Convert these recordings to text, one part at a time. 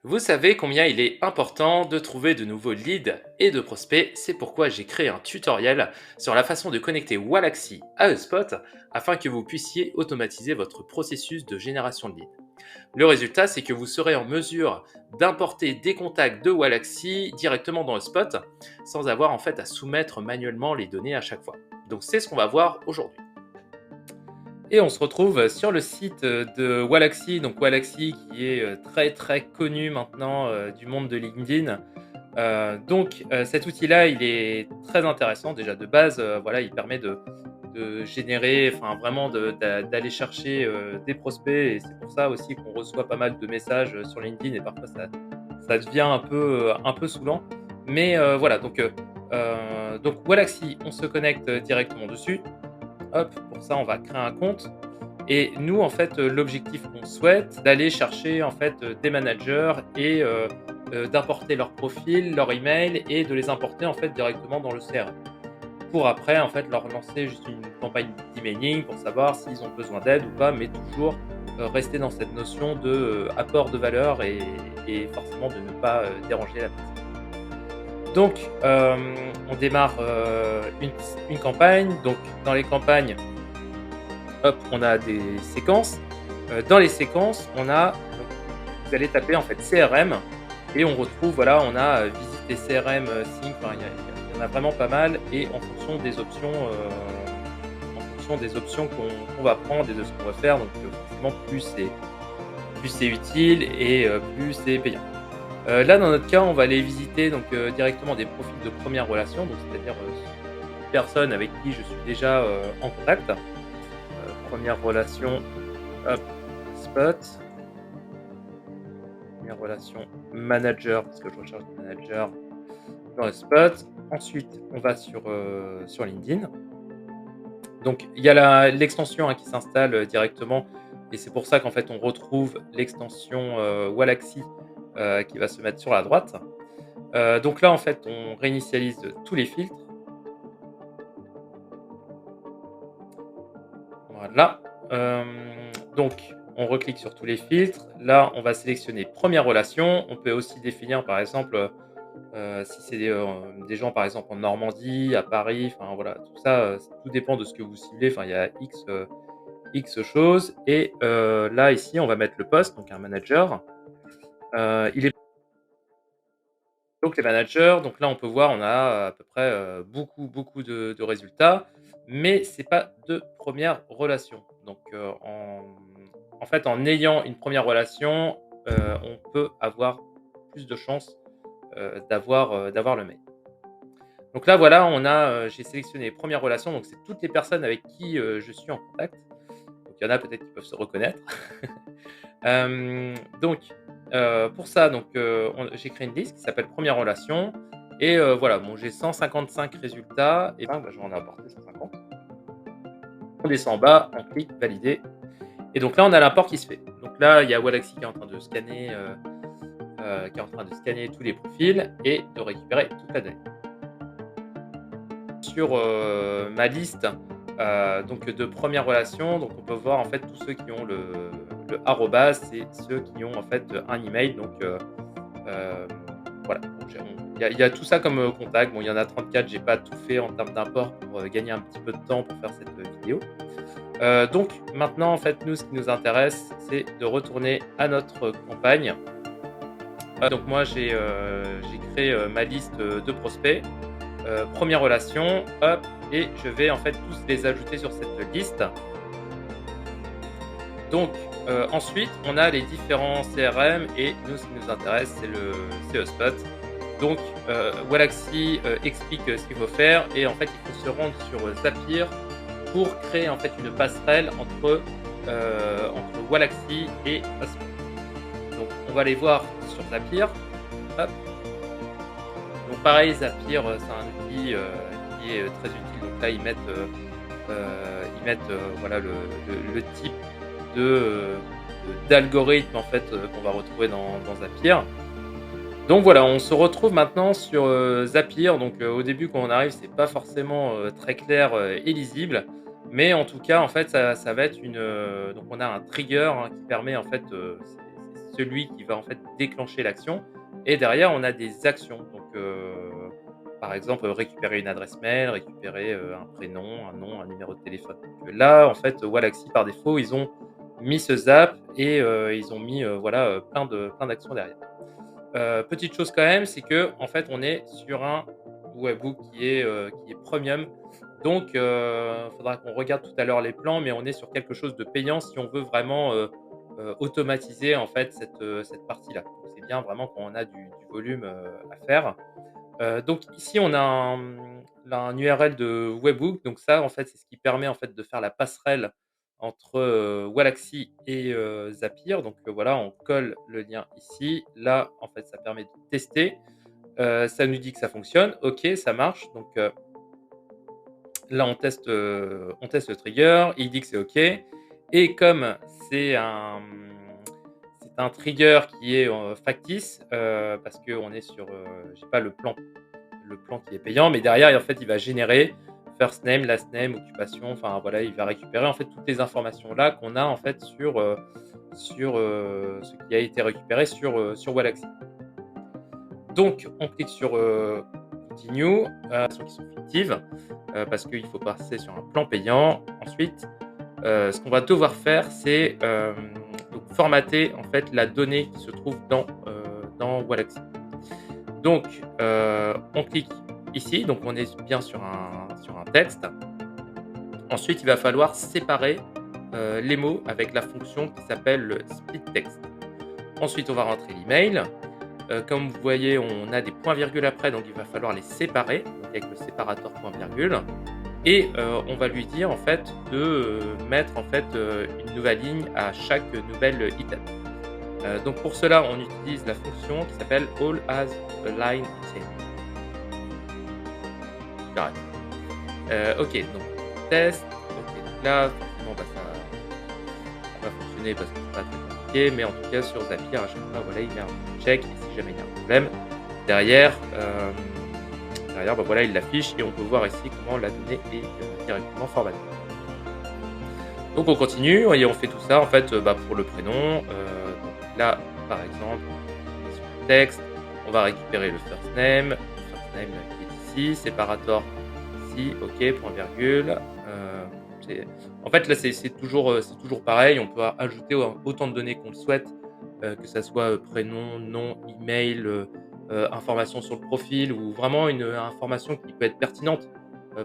Vous savez combien il est important de trouver de nouveaux leads et de prospects, c'est pourquoi j'ai créé un tutoriel sur la façon de connecter Wallaxy à HubSpot afin que vous puissiez automatiser votre processus de génération de leads. Le résultat, c'est que vous serez en mesure d'importer des contacts de Wallaxy directement dans HubSpot sans avoir en fait à soumettre manuellement les données à chaque fois. Donc c'est ce qu'on va voir aujourd'hui. Et on se retrouve sur le site de Wallaxy, donc Wallaxy qui est très très connu maintenant du monde de LinkedIn. Cet outil-là, il est très intéressant déjà de base. Voilà, il permet de générer, enfin vraiment d'aller chercher des prospects et c'est pour ça aussi qu'on reçoit pas mal de messages sur LinkedIn et parfois ça devient un peu saoulant. Mais voilà, donc Wallaxy, on se connecte directement dessus. Hop, pour ça, on va créer un compte. Et nous, en fait, l'objectif qu'on souhaite, d'aller chercher en fait des managers et d'importer leur profil, leur email et de les importer en fait directement dans le CRM. Pour après, en fait, leur lancer juste une campagne d'emailing pour savoir s'ils ont besoin d'aide ou pas, mais toujours rester dans cette notion de apport de valeur et forcément de ne pas déranger la personne. Donc, on démarre une campagne. Donc, dans les campagnes, hop, on a des séquences. Dans les séquences, donc, vous allez taper en fait CRM et on retrouve, voilà, on a visite et CRM sync, enfin, il y en a vraiment pas mal et en fonction des options qu'on va prendre et de ce qu'on va faire, donc forcément plus c'est utile et plus c'est payant. Là, dans notre cas, on va aller visiter donc directement des profils de première relation, donc c'est-à-dire personnes avec qui je suis déjà en contact. Première relation, hop, spot. Première relation manager, parce que je recherche des managers dans le spot. Ensuite, on va sur LinkedIn. Donc, il y a l'extension qui s'installe directement. Et c'est pour ça qu'en fait, on retrouve l'extension Wallaxy qui va se mettre sur la droite. Donc là, en fait, on réinitialise tous les filtres. Voilà. Donc, on reclique sur tous les filtres. Là, on va sélectionner première relation. On peut aussi définir, par exemple, si c'est des gens, par exemple, en Normandie, à Paris, enfin voilà, tout ça, tout dépend de ce que vous ciblez. Enfin, il y a X choses et là, ici, on va mettre le poste, donc un manager. Il est donc les managers, donc là, on peut voir, on a à peu près, beaucoup de résultats, mais c'est pas de première relation. Donc en fait, en ayant une première relation, on peut avoir plus de chances, d'avoir le mail. Donc là, voilà, j'ai sélectionné première relation, donc c'est toutes les personnes avec qui, je suis en contact. Donc il y en a peut-être qui peuvent se reconnaître. Hem, donc pour ça, j'ai créé une liste qui s'appelle première relation et voilà, bon, j'ai 155 résultats et ben, j'en ai apporté 150. On descend en bas, on clique valider et donc là, on a l'import qui se fait. Donc là, il y a Wallaxy qui est en train de scanner tous les profils et de récupérer toute la donnée. Sur ma liste donc de première relation, donc on peut voir en fait tous ceux qui ont le arrobas, c'est ceux qui ont en fait un email. Donc voilà, donc il y a tout ça comme contact. Bon, il y en a 34, j'ai pas tout fait en termes d'import pour gagner un petit peu de temps pour faire cette vidéo. Donc maintenant, en fait, nous, ce qui nous intéresse, c'est de retourner à notre campagne. Donc moi, j'ai créé ma liste de prospects. Première relation, hop, et je vais en fait tous les ajouter sur cette liste. Donc ensuite, on a les différents CRM et nous, ce qui nous intéresse, c'est HubSpot. Donc Wallaxy explique ce qu'il faut faire et en fait, il faut se rendre sur Zapier pour créer en fait une passerelle entre Wallaxy et HubSpot. Donc on va aller voir sur Zapier. Hop. Donc pareil, Zapier, c'est un outil qui est très utile. Donc là, ils mettent voilà le type d'algorithme en fait qu'on va retrouver dans Zapier. Donc voilà, on se retrouve maintenant sur Zapier. Donc au début, quand on arrive, c'est pas forcément très clair et lisible, mais en tout cas, en fait, ça va être donc on a un trigger qui permet en fait, celui qui va en fait déclencher l'action. Et derrière, on a des actions. Donc, par exemple, récupérer une adresse mail, récupérer un prénom, un nom, un numéro de téléphone. Donc, là, en fait, Wallaxy, par défaut, ils ont mis ce zap et ils ont mis voilà, plein d'actions derrière. Petite chose quand même, c'est que en fait, on est sur un webbook qui est premium. Donc, faudra qu'on regarde tout à l'heure les plans, mais on est sur quelque chose de payant si on veut vraiment, automatiser en fait cette partie-là. Donc c'est bien vraiment quand on a du volume, à faire. Donc ici, on a un URL de webhook. Donc ça, en fait, c'est ce qui permet en fait de faire la passerelle entre, Wallaxy et Zapier. Donc, voilà, on colle le lien ici. Là, en fait, ça permet de tester. Ça nous dit que ça fonctionne. OK, ça marche. Donc, là, on teste le trigger. Il dit que c'est OK et comme c'est un, c'est un trigger qui est, factice, parce qu'on est sur, j'ai pas le plan qui est payant, mais derrière, en fait, il va générer first name, last name, occupation, enfin voilà, il va récupérer en fait toutes les informations là qu'on a en fait sur ce qui a été récupéré sur Wallaxy. Donc, on clique sur Continue, qui sont fictives, parce qu'il faut passer sur un plan payant. Ensuite, ce qu'on va devoir faire, c'est donc formater en fait la donnée qui se trouve dans Wallaxy. Donc, on clique ici, donc on est bien sur un texte. Ensuite, il va falloir séparer les mots avec la fonction qui s'appelle le split text. Ensuite, on va rentrer l'email. Comme vous voyez, on a des points-virgules après, donc il va falloir les séparer donc avec le séparateur point-virgule. Et on va lui dire en fait de mettre en fait une nouvelle ligne à chaque nouvelle item. Donc pour cela, on utilise la fonction qui s'appelle All as a line item. J'arrête. OK, donc test. OK, donc là, forcément, ça va fonctionner parce que c'est pas très compliqué, mais en tout cas sur Zapier, à chaque fois, voilà, il met un check et si jamais il y a un problème, derrière, bah, voilà, il l'affiche et on peut voir ici comment la donnée est directement formatée. Donc on continue et on fait tout ça en fait pour le prénom. Donc là, par exemple, sur le texte, on va récupérer le first name qui est ici, séparateur ici, OK, point virgule. En fait là c'est toujours pareil, on peut ajouter autant de données qu'on le souhaite, que ça soit prénom, nom, email, information sur le profil ou vraiment une information qui peut être pertinente.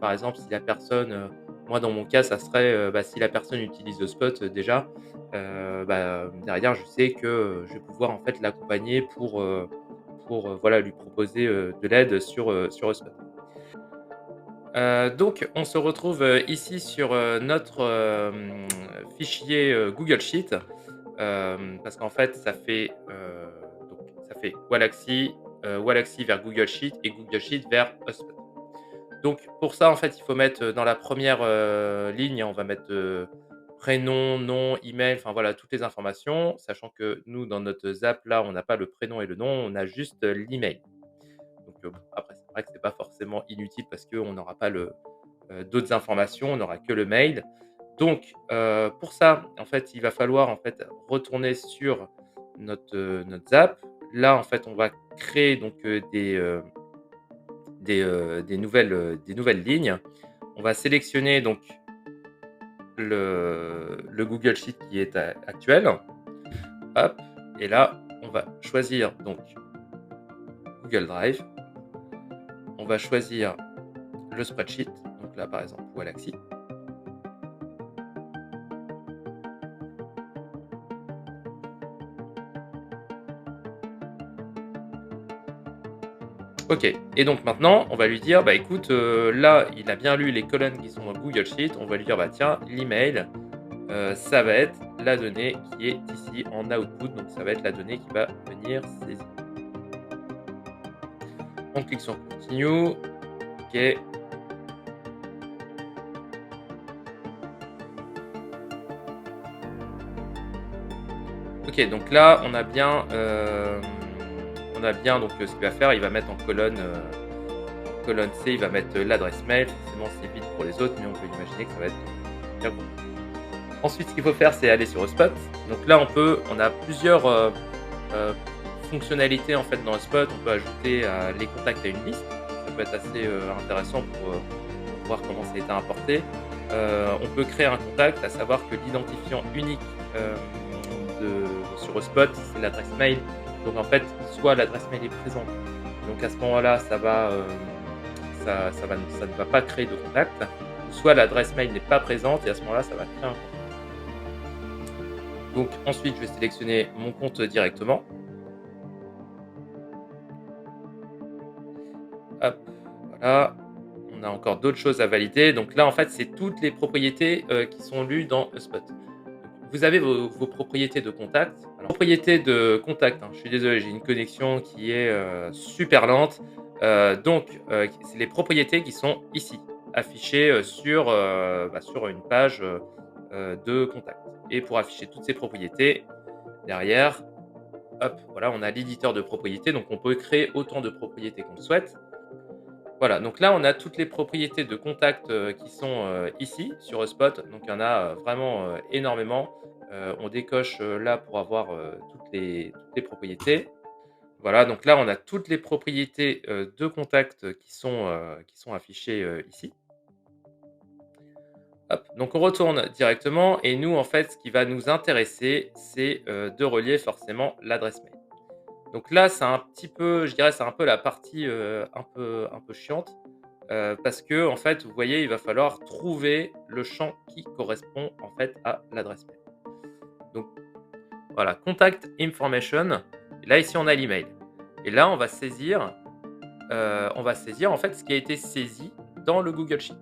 Par exemple, si la personne, moi dans mon cas, ça serait, si la personne utilise Spot déjà, derrière je sais que, je vais pouvoir en fait l'accompagner pour voilà lui proposer, de l'aide sur Spot. Donc on se retrouve, ici sur, notre, fichier, Google Sheet, parce qu'en fait ça fait Wallaxy vers Google Sheet et Google Sheet vers HubSpot. Donc pour ça, en fait, il faut mettre, dans la première ligne, on va mettre, prénom, nom, email, enfin voilà, toutes les informations, sachant que nous, dans notre Zap, là, on n'a pas le prénom et le nom, on a juste, l'email. Donc bon, après, c'est vrai que c'est pas forcément inutile parce qu'on n'aura pas d'autres informations, on n'aura que le mail. Donc pour ça, en fait, il va falloir, en fait, retourner sur notre Zap. Là, en fait, on va créer donc des nouvelles lignes. On va sélectionner donc le Google Sheet qui est actuel. Hop, et là, on va choisir donc Google Drive. On va choisir le spreadsheet, donc là par exemple Wallaxy. OK, et donc maintenant, on va lui dire: «Bah écoute, là, il a bien lu les colonnes qui sont dans Google Sheet». On va lui dire: «Bah tiens, l'email, ça va être la donnée qui est ici en output, donc ça va être la donnée qui va venir saisir». On clique sur Continue. OK. OK, donc là, on a bien donc ce qu'il va faire, il va mettre en colonne C, il va mettre l'adresse mail. Forcément, c'est vide pour les autres, mais on peut imaginer que ça va être bien bon. Ensuite, ce qu'il faut faire, c'est aller sur HubSpot. Donc là, on a plusieurs Heu, Fonctionnalité en fait dans HubSpot, on peut ajouter, les contacts à une liste. Ça peut être assez, intéressant pour voir comment ça a été importé. On peut créer un contact, à savoir que l'identifiant unique, sur HubSpot, c'est l'adresse mail. Donc en fait, soit l'adresse mail est présente, donc à ce moment-là, ça ne va pas créer de contact, ou soit l'adresse mail n'est pas présente et à ce moment-là, ça va créer un contact. Donc ensuite, je vais sélectionner mon compte directement. Hop, voilà. On a encore d'autres choses à valider. Donc là, en fait, c'est toutes les propriétés, qui sont lues dans HubSpot. Donc vous avez vos propriétés de contact. Alors propriétés de contact, hein, je suis désolé, j'ai une connexion qui est, super lente. C'est les propriétés qui sont ici, affichées, sur une page, de contact. Et pour afficher toutes ces propriétés, derrière, hop, voilà, on a l'éditeur de propriétés, donc on peut créer autant de propriétés qu'on le souhaite. Voilà, donc là, on a toutes les propriétés de contact, qui sont, ici sur HubSpot. Donc il y en a, vraiment, énormément. On décoche, là pour avoir, toutes les propriétés. Voilà, donc là, on a toutes les propriétés, de contact, qui sont affichées, ici. Hop, donc on retourne directement et nous, en fait, ce qui va nous intéresser, c'est, de relier forcément l'adresse mail. Donc là, c'est un petit peu, je dirais, c'est un peu la partie, un peu chiante, parce que en fait, vous voyez, il va falloir trouver le champ qui correspond, en fait, à l'adresse mail. Donc voilà, contact information, et là, ici, on a l'email et là, on va saisir, en fait, ce qui a été saisi dans le Google Sheet.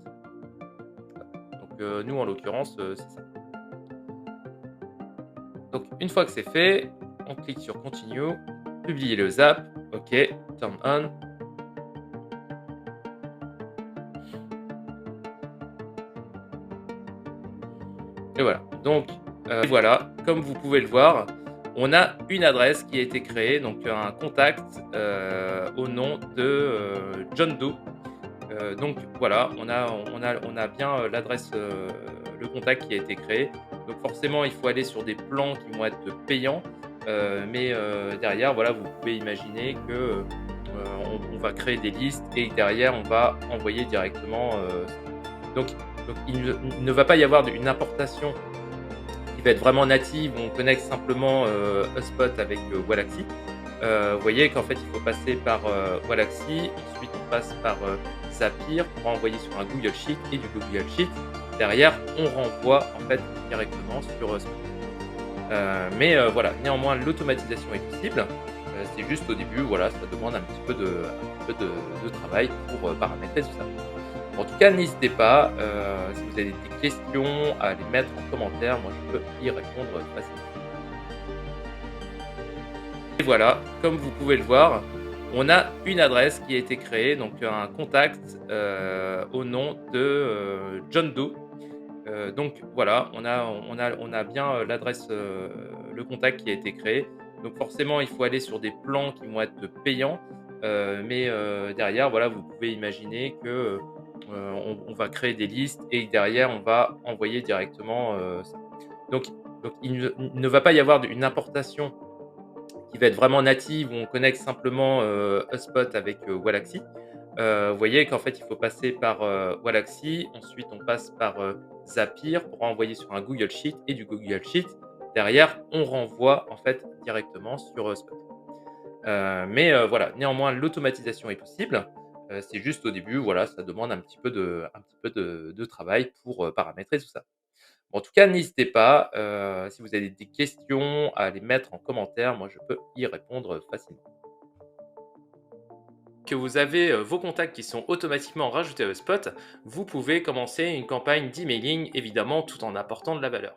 Donc nous, en l'occurrence, c'est ça. Donc une fois que c'est fait, on clique sur continue, publier le zap, OK, turn on. Et voilà. Donc, voilà, comme vous pouvez le voir, on a une adresse qui a été créée, donc un contact, au nom de, John Doe. Donc voilà, on a bien, l'adresse, le contact qui a été créé. Donc forcément, il faut aller sur des plans qui vont être payants, mais derrière, voilà, vous pouvez imaginer que, on va créer des listes et derrière, on va envoyer directement, donc donc il ne va pas y avoir une importation qui va être vraiment native, où on connecte simplement, HubSpot avec, Wallaxy. Vous voyez qu'en fait, il faut passer par, Wallaxy, ensuite on passe par, Zapier pour envoyer sur un Google Sheet et du Google Sheet, derrière, on renvoie en fait directement sur HubSpot. Mais voilà, néanmoins l'automatisation est possible. C'est juste au début, voilà, ça demande un petit peu de travail pour, paramétrer tout ça. En tout cas, n'hésitez pas, si vous avez des questions, à les mettre en commentaire. Moi, je peux y répondre facilement. Et voilà, comme vous pouvez le voir, on a une adresse qui a été créée, donc un contact, au nom de, John Doe. Donc voilà, on a bien, l'adresse, le contact qui a été créé. Donc forcément, il faut aller sur des plans qui vont être payants, mais derrière, voilà, vous pouvez imaginer que, on va créer des listes et derrière, on va envoyer directement, ça. Donc donc il ne va pas y avoir une importation qui va être vraiment native, où on connecte simplement, HubSpot avec, Wallaxy. Vous voyez qu'en fait, il faut passer par, Wallaxy, ensuite on passe par, Zapier pour envoyer sur un Google Sheet et du Google Sheet, derrière, on renvoie en fait directement sur HubSpot. Mais voilà, néanmoins l'automatisation est possible, c'est juste au début, voilà, ça demande un petit peu de travail pour, paramétrer tout ça. En tout cas, n'hésitez pas, si vous avez des questions, à les mettre en commentaire. Moi, je peux y répondre facilement. Que vous avez, vos contacts qui sont automatiquement rajoutés à HubSpot, vous pouvez commencer une campagne d'emailing, évidemment, tout en apportant de la valeur.